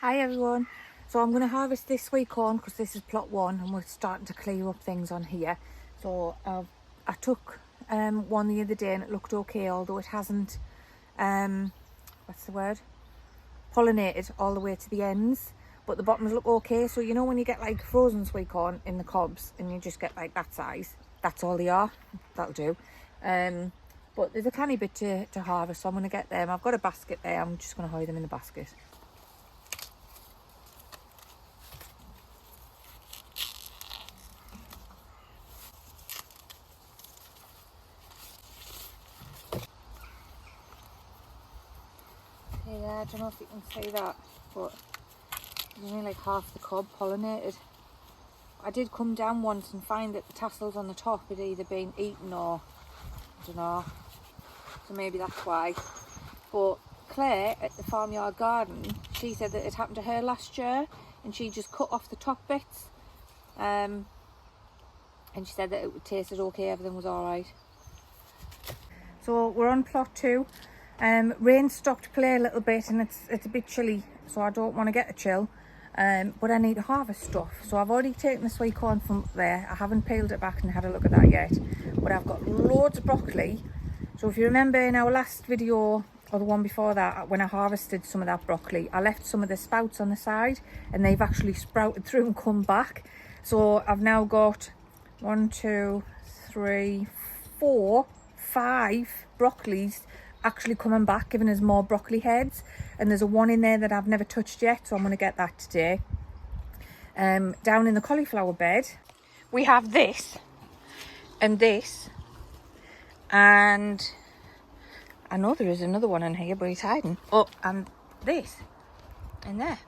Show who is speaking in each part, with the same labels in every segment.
Speaker 1: Hi everyone. So I'm going to harvest this sweet corn because this is plot 1 and we're starting to clear up things on here. So I took one the other day and it looked okay, although it hasn't, what's the word, pollinated all the way to the ends, but the bottoms look okay. So you know when you get like frozen sweet corn in the cobs and you just get like that size, that's all they are, that'll do. But there's a tiny bit to harvest, so I'm going to get them. I've got a basket there, I'm just going to hide them in the basket. Yeah, I don't know if you can see that, but there's only like half the cob pollinated. I did come down once and find that the tassels on the top had either been eaten or, I don't know, so maybe that's why. But Claire at the farmyard garden, she said that it happened to her last year and she just cut off the top bits, and she said that it tasted okay, everything was alright. So we're on plot 2. Rain stopped to play a little bit and it's a bit chilly, so I don't want to get a chill, but I need to harvest stuff. So I've already taken the sweet corn from up there. I haven't peeled it back and had a look at that yet, but I've got loads of broccoli. So if you remember in our last video or the one before that, when I harvested some of that broccoli, I left some of the sprouts on the side and they've actually sprouted through and come back. So I've now got 1, 2, 3, 4, 5 broccolis actually coming back, giving us more broccoli heads, and there's one in there that I've never touched yet, so I'm going to get that today. Down in the cauliflower bed we have this and this, and I know there is another one in here but he's hiding. Oh, and this in there.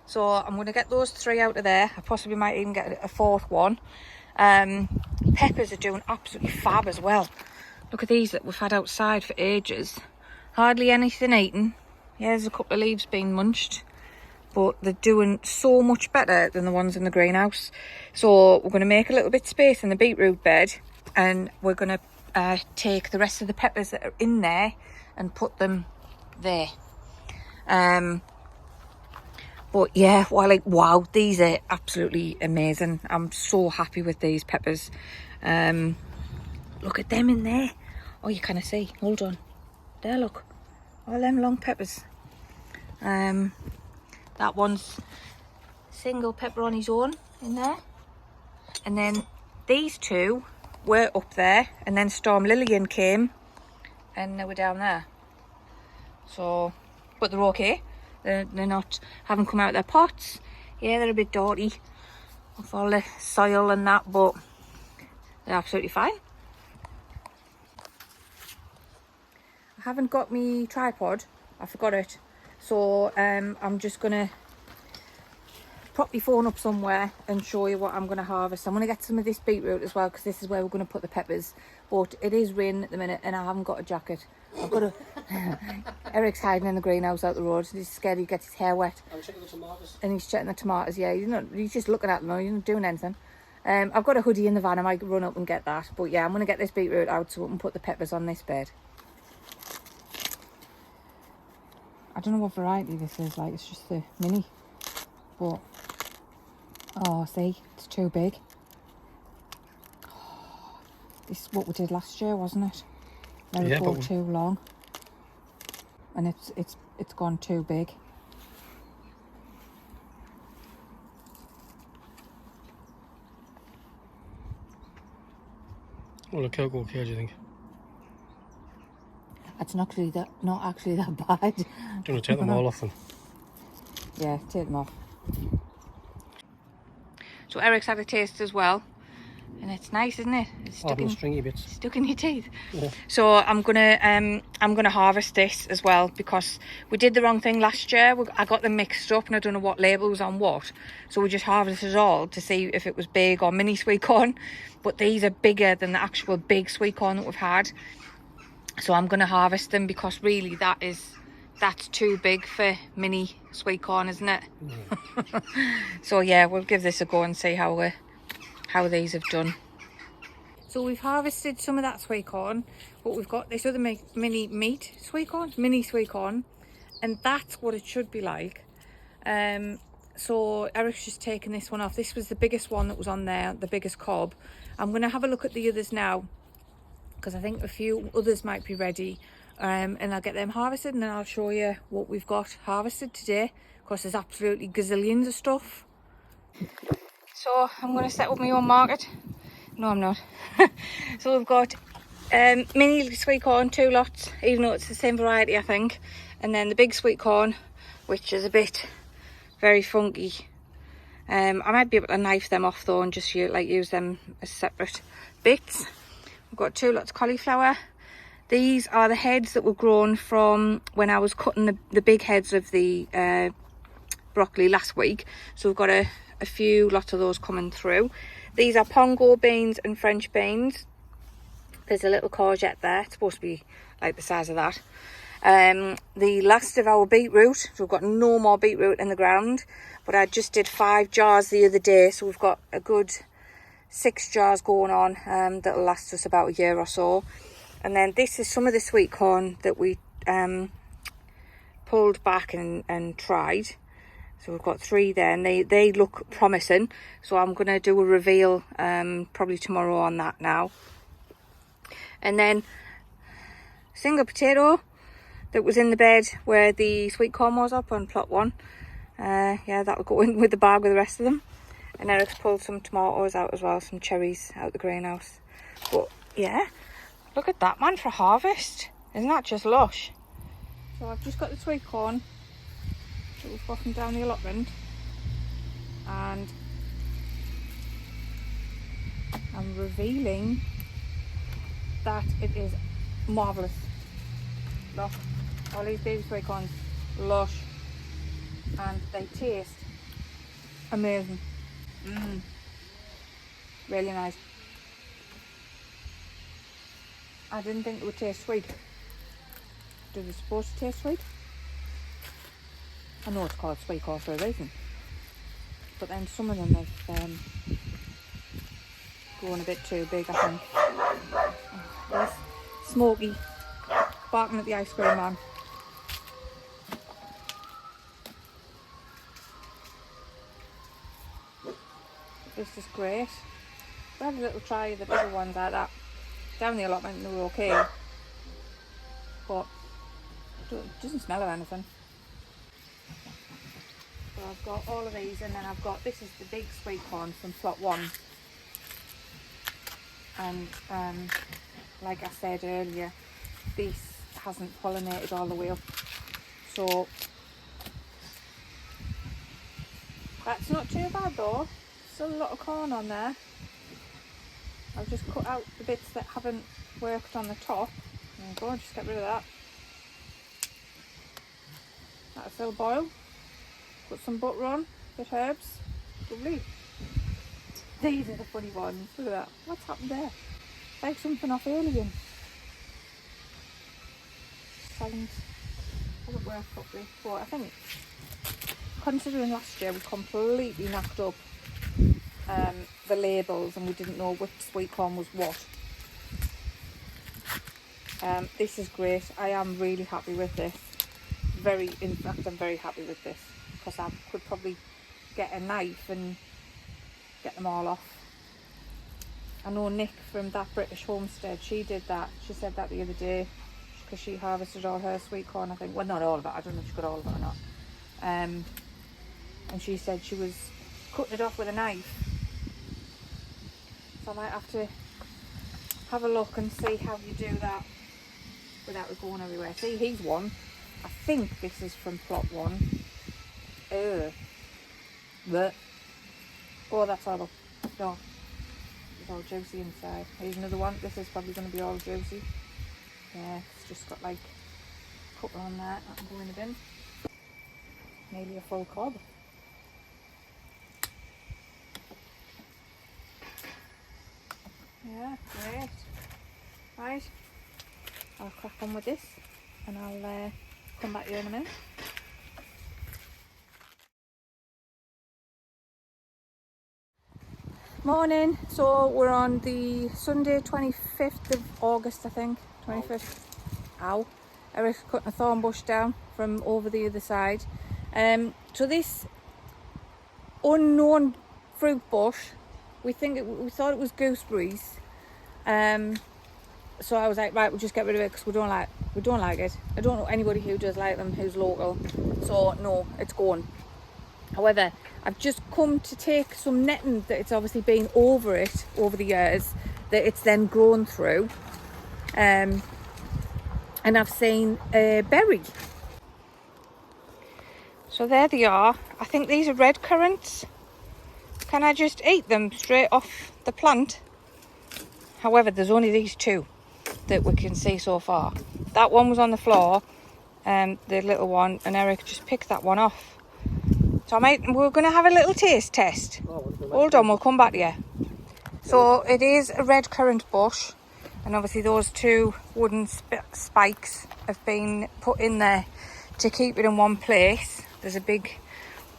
Speaker 1: So I'm going to get those 3 out of there. I possibly might even get a 4th one. Peppers are doing absolutely fab as well. Look at these that we've had outside for ages. Hardly anything eaten. Yeah, there's a couple of leaves being munched, but they're doing so much better than the ones in the greenhouse. So we're going to make a little bit of space in the beetroot bed, and we're going to take the rest of the peppers that are in there and put them there. But yeah, wow, these are absolutely amazing. I'm so happy with these peppers. Look at them in there. Oh, you kind of see. Hold on. There, look. All them long peppers. That one's single pepper on his own in there. And then these 2 were up there. And then Storm Lillian came and they were down there. So, but they're okay. They're not, haven't come out of their pots. Yeah, they're a bit dirty with all the soil and that, but they're absolutely fine. I haven't got my tripod, I forgot it, so I'm just gonna prop my phone up somewhere and show you what I'm gonna harvest. I'm gonna get some of this beetroot as well because this is where we're gonna put the peppers, but it is raining at the minute and I haven't got a jacket. I've got a Eric's hiding in the greenhouse out the road. He's scared he gets his hair wet.
Speaker 2: I'm checking the tomatoes.
Speaker 1: And he's checking the tomatoes. Yeah, he's just looking at them. He's not doing anything. I've got a hoodie in the van. I might run up and get that, but yeah, I'm gonna get this beetroot out so we can put the peppers on this bed. I don't know what variety this is, like it's just the mini, but oh, see, it's too big. Oh, this is what we did last year, wasn't it? Let it go too long, and it's gone too big.
Speaker 2: Well, the cocoa okay, do you think?
Speaker 1: It's not actually that bad.
Speaker 2: Do you want to take them all off then?
Speaker 1: Yeah, take them off. So Eric's had a taste as well, and it's nice, isn't it? It's
Speaker 2: stringy bits.
Speaker 1: Stuck in your teeth.
Speaker 2: Yeah.
Speaker 1: So I'm gonna harvest this as well because we did the wrong thing last year. I got them mixed up and I don't know what label was on what. So we just harvested it all to see if it was big or mini sweet corn. But these are bigger than the actual big sweet corn that we've had. So I'm gonna harvest them because really that's too big for mini sweet corn, isn't it? Yeah. So yeah, we'll give this a go and see how these have done. So we've harvested some of that sweet corn, but we've got this other mini sweet corn, and that's what it should be like. So Eric's just taken this one off. This was the biggest one that was on there, the biggest cob. I'm going to have a look at the others now, because I think a few others might be ready, and I'll get them harvested, and then I'll show you what we've got harvested today. Of course, there's absolutely gazillions of stuff. So I'm going to set up my own market. No, I'm not. So we've got mini sweet corn, 2 lots, even though it's the same variety, I think. And then the big sweet corn, which is a bit very funky. I might be able to knife them off though and just use them as separate bits. We've got 2 lots of cauliflower. These are the heads that were grown from when I was cutting the big heads of the broccoli last week. So we've got a few lots of those coming through. These are pongo beans and French beans. There's a little courgette there. It's supposed to be like the size of that. The last of our beetroot. So we've got no more beetroot in the ground, but I just did 5 jars the other day, so we've got a good 6 jars going on that'll last us about a year or so. And then this is some of the sweet corn that we pulled back and tried. So we've got 3 there, and they look promising, so I'm going to do a reveal probably tomorrow on that now. And then single potato that was in the bed where the sweet corn was up on plot 1. Yeah, that'll go in with the bag with the rest of them. And Eric's pulled some tomatoes out as well, some cherries out the greenhouse. But yeah, look at that, man, for harvest. Isn't that just lush? So I've just got the sweet corn that we've got from down the allotment, and I'm revealing that it is marvellous. Look, all these baby sweet corns, lush, and they taste amazing. Really nice. I didn't think it would taste sweet. Do they supposed to taste sweet? I know it's called sweet corn for a reason, but then some of them have grown a bit too big, I think. There's Smokey barking at the ice cream man. This is great. We had a little try of the bigger ones like that down the allotment, and they were okay, but it doesn't smell of anything. So I've got all of these, and then I've got, this is the big sweet corn from plot 1. And like I said earlier, this hasn't pollinated all the way up, so that's not too bad though. Still a lot of corn on there. I've just cut out the bits that haven't worked on the top. There you go, just get rid of that. That'll still boil. Put some butter on, bit herbs. Lovely. These are the funny ones. Look at that. What's happened there? Like something off Alien. Hasn't worked properly. But I think, considering last year we completely knocked up the labels and we didn't know which sweet corn was what. This is great. I am really happy with this. In fact, I'm very happy with this, because I could probably get a knife and get them all off. I know Nick from that British homestead, she did that. She said that the other day, because she harvested all her sweet corn, I think. Well, not all of it. I don't know if she got all of it or not. And she said she was cutting it off with a knife. So I might have to have a look and see how you do that without it going everywhere. See, he's one. I think this is from plot 1. But oh, that's horrible. No, it's all juicy inside. Here's another one. This is probably going to be all juicy. Yeah, it's just got like a couple on there. That can go in the bin. Maybe a full cob. Yeah, great. Right, I'll crack on with this, and I'll come back here in a minute. Morning. So we're on the Sunday 25th of August, I think. 25th. Ow. Eric's cutting a thorn bush down from over the other side. So this unknown fruit bush, we thought it was gooseberries. So I was like, right, we'll just get rid of it because we don't like it. I don't know anybody who does like them who's local, so no, it's gone. However, I've just come to take some netting that it's obviously been over it over the years, that it's then grown through, and I've seen a berry. So there they are. I think these are red currants. Can I just eat them straight off the plant? However, there's only these two that we can see so far. That one was on the floor, the little one, and Eric just picked that one off. So we're going to have a little taste test. Hold on, we'll come back to you. So it is a red currant bush, and obviously those two wooden spikes have been put in there to keep it in one place. There's a big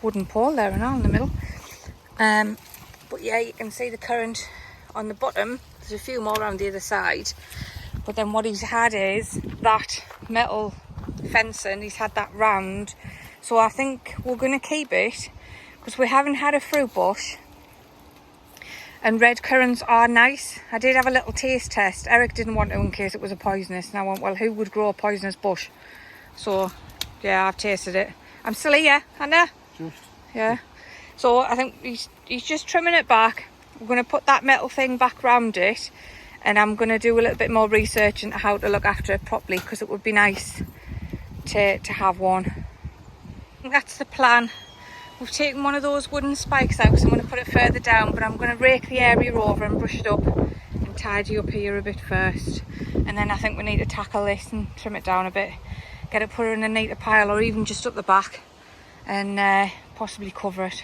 Speaker 1: wooden pole there and all in the middle. But yeah, you can see the currant on the bottom. There's a few more around the other side. But then what he's had is that metal fencing, he's had that round. So I think we're going to keep it because we haven't had a fruit bush. And red currants are nice. I did have a little taste test. Eric didn't want to in case it was a poisonous. And I went, well, who would grow a poisonous bush? So yeah, I've tasted it. I'm still here, Hannah. Yeah. So I think he's just trimming it back. We're going to put that metal thing back round it. And I'm going to do a little bit more research into how to look after it properly, because it would be nice to have one. I think that's the plan. We've taken one of those wooden spikes out, so I'm going to put it further down, but I'm going to rake the area over and brush it up and tidy up here a bit first. And then I think we need to tackle this and trim it down a bit, get it put in a neater pile, or even just up the back, and possibly cover it.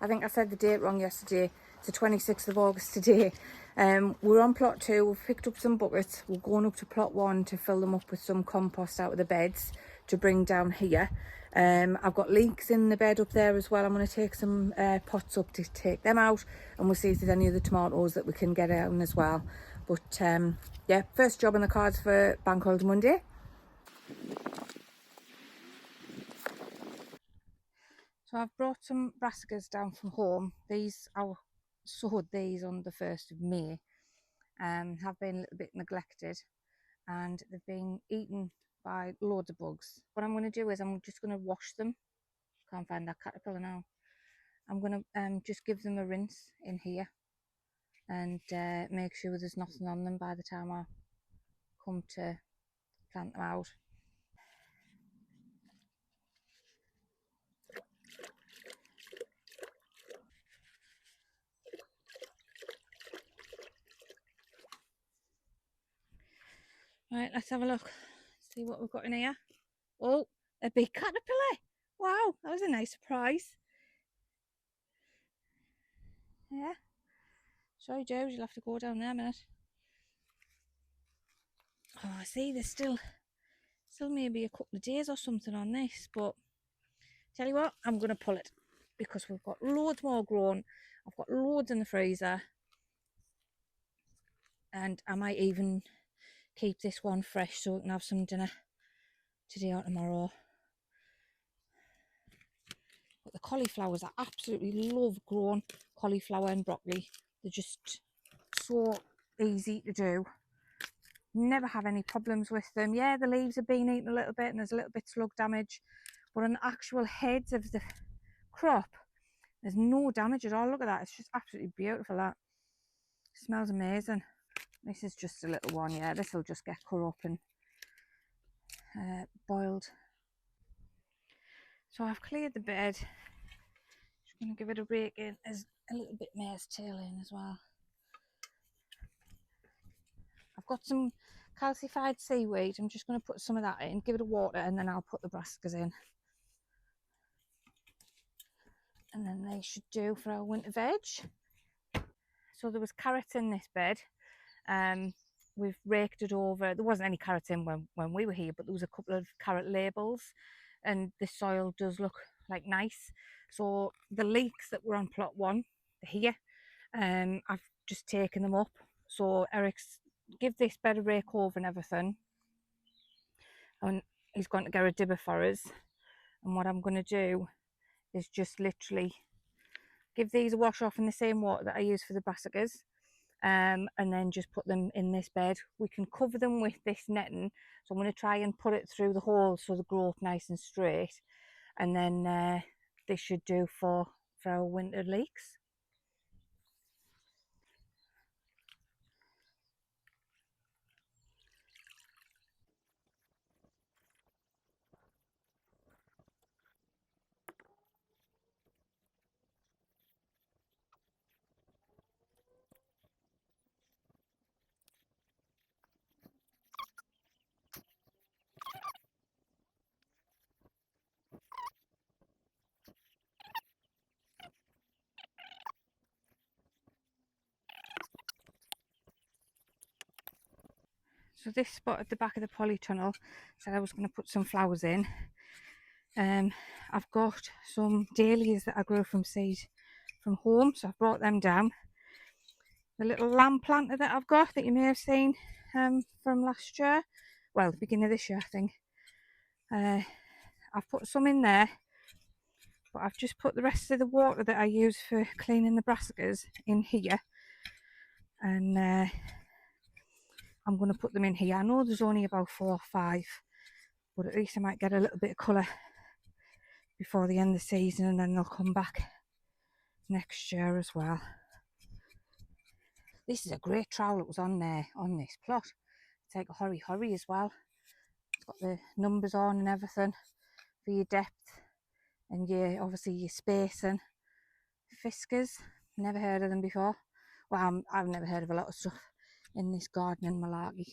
Speaker 1: I think I said the date wrong yesterday. It's the 26th of August today. We're on plot 2. We've picked up some buckets. We're going up to plot 1 to fill them up with some compost out of the beds to bring down here. I've got leeks in the bed up there as well. I'm going to take some pots up to take them out, and we'll see if there's any other tomatoes that we can get out as well. But yeah, first job on the cards for Bank Holiday Monday. So I've brought some brassicas down from home. I sowed these on the 1st of May. Have been a little bit neglected, and they've been eaten by loads of bugs. What I'm going to do is I'm just going to wash them. Can't find that caterpillar now. I'm going to just give them a rinse in here and make sure there's nothing on them by the time I come to plant them out. Right, let's have a look. See what we've got in here. Oh, a big caterpillar. Wow, that was a nice surprise. Yeah. Sorry, Joe, you'll have to go down there a minute. Oh, I see there's still maybe a couple of days or something on this, but tell you what, I'm going to pull it because we've got loads more grown. I've got loads in the freezer, and I might even keep this one fresh so we can have some dinner today or tomorrow. But the cauliflowers, I absolutely love growing cauliflower and broccoli. They're just so easy to do. Never have any problems with them. Yeah, the leaves have been eaten a little bit and there's a little bit slug damage, but on the actual heads of the crop, there's no damage at all. Look at that, it's just absolutely beautiful. That smells amazing. This is just a little one. Yeah, this will just get cut up and boiled. So I've cleared the bed. Just going to give it a rake in. There's a little bit mare's tail in as well. I've got some calcified seaweed. I'm just going to put some of that in, give it a water, and then I'll put the brassicas in. And then they should do for our winter veg. So there was carrots in this bed. We've raked it over. There wasn't any carrots in when we were here, but there was a couple of carrot labels, and the soil does look like nice. So the leeks that were on plot 1 here, I've just taken them up. So Eric's give this bed a rake over and everything, and he's going to get a dibber for us. And what I'm going to do is just literally give these a wash off in the same water that I use for the brassicas, and then just put them in this bed. We can cover them with this netting, so I'm going to try and put it through the hole so they grow up nice and straight, and then this should do for our winter leeks. So this spot at the back of the polytunnel said I was going to put some flowers in. I've got some dahlias that I grow from seed from home, so I've brought them down. The little lamb planter that I've got that you may have seen from last year, well, the beginning of this year I think, I've put some in there, but I've just put the rest of the water that I use for cleaning the brassicas in here, and I'm going to put them in here. I know there's only about 4 or 5, but at least I might get a little bit of colour before the end of the season, and then they'll come back next year as well. This is a great trowel that was on there on this plot. It's like a hurry as well. It's got the numbers on and everything for your depth, and obviously your spacing. Fiskars, never heard of them before. Well, I've never heard of a lot of stuff in this garden in malarkey.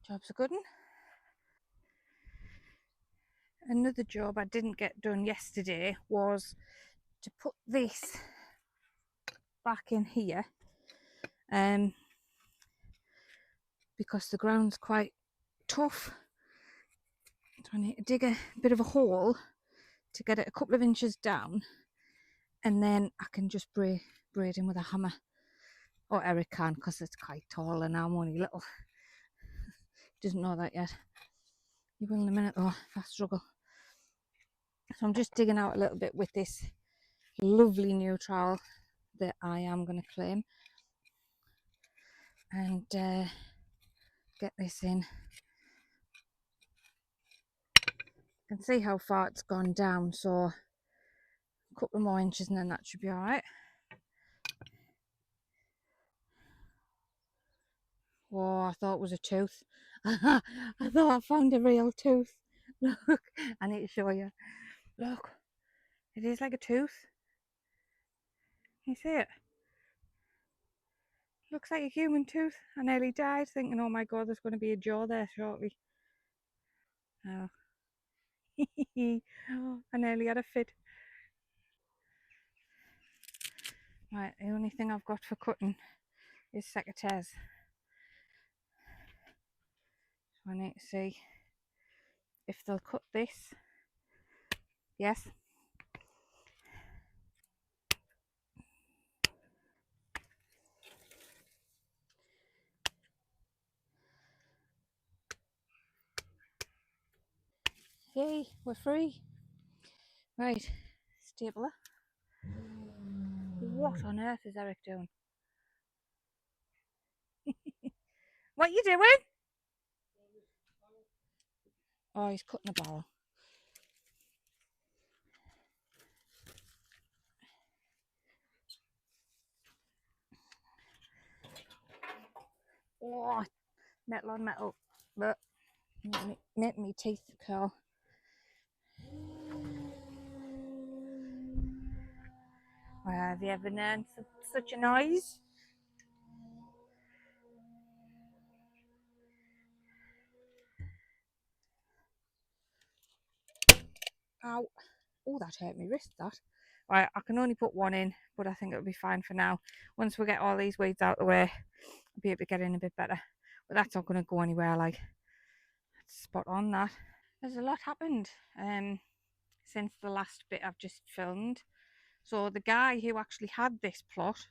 Speaker 1: Job's a good one. Another job I didn't get done yesterday was to put this back in here, because the ground's quite tough. So I need to dig a bit of a hole to get it a couple of inches down, and then I can just braid in with a hammer. Or Eric can, because it's quite tall and I'm only little. He doesn't know that yet. He will in a minute though, if I struggle. So I'm just digging out a little bit with this lovely new trowel that I am going to claim, and get this in. You can see how far it's gone down, so a couple more inches and then that should be all right. Whoa, I thought it was a tooth. I thought I found a real tooth. Look, I need to show you. Look, it is like a tooth. Can you see it? Looks like a human tooth. I nearly died thinking, oh my god, there's going to be a jaw there shortly. Oh. I nearly had a fit. Right, the only thing I've got for cutting is secateurs. So I need to see if they'll cut this. Yes. Hey, we're free. Right, stapler. What on earth is Eric doing? What are you doing? Oh, he's cutting a barrel. Oh, metal on metal. But make me teeth curl. Where have you ever known such a noise? Ow. Oh, that hurt my wrist, that. Right, I can only put one in, but I think it'll be fine for now. Once we get all these weeds out of the way, I'll be able to get in a bit better. But that's not going to go anywhere, like, that's spot on, that. There's a lot happened since the last bit I've just filmed. So the guy who actually had this plot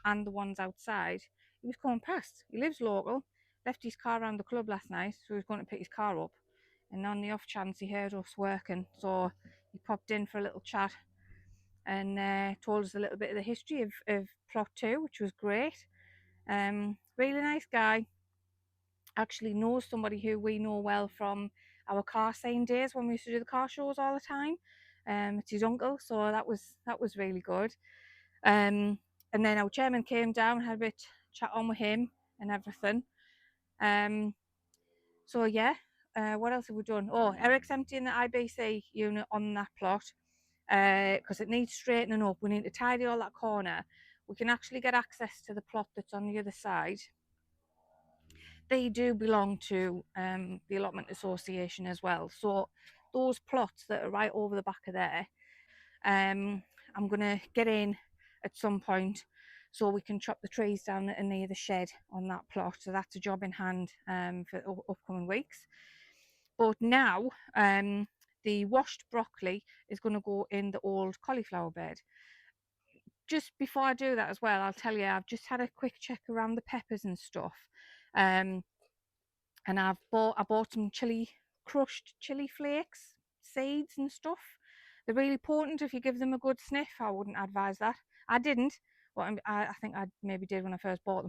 Speaker 1: and the ones outside, he was coming past. He lives local, left his car around the club last night, so he was going to pick his car up. And on the off chance he heard us working, so he popped in for a little chat and told us a little bit of the history of plot 2, which was great. Really nice guy. Actually knows somebody who we know well from our car scene days when we used to do the car shows all the time. It's his uncle, so that was really good. And then our chairman came down, had a bit chat on with him and everything. So yeah, what else have we done? Oh, Eric's emptying the IBC unit on that plot because it needs straightening up. We need to tidy all that corner. We can actually get access to the plot that's on the other side. They do belong to the Allotment Association as well. So those plots that are right over the back of there, I'm going to get in at some point so we can chop the trees down that are near the shed on that plot. So that's a job in hand for upcoming weeks. But now the washed broccoli is going to go in the old cauliflower bed. Just before I do that as well, I'll tell you, I've just had a quick check around the peppers and stuff. And I bought some crushed chili flakes, seeds and stuff. They're really important if you give them a good sniff. I wouldn't advise that. I didn't, but I think I maybe did when I first bought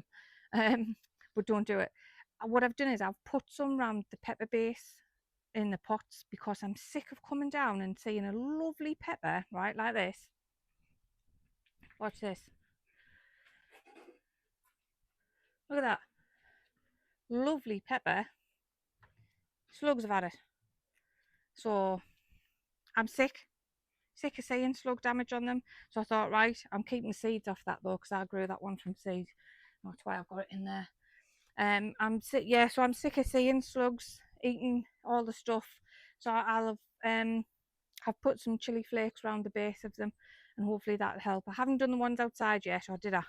Speaker 1: them. But don't do it. What I've done is I've put some around the pepper base in the pots because I'm sick of coming down and seeing a lovely pepper, right, like this. Watch this. Look at that. Lovely pepper. Slugs have had it. So I'm sick of seeing slug damage on them. So I thought, right, I'm keeping the seeds off that though, because I grew that one from seed. That's why I've got it in there. I'm sick of seeing slugs eating all the stuff. So I'll have put some chili flakes around the base of them, and hopefully that'll help. I haven't done the ones outside yet, or did I?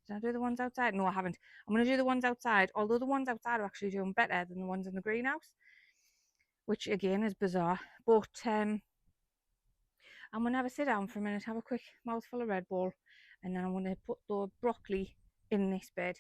Speaker 1: Did I do the ones outside? No, I haven't. I'm going to do the ones outside, although the ones outside are actually doing better than the ones in the greenhouse, which again is bizarre. But I'm going to have a sit down for a minute, have a quick mouthful of Red Bull, and then I'm going to put the broccoli in this bed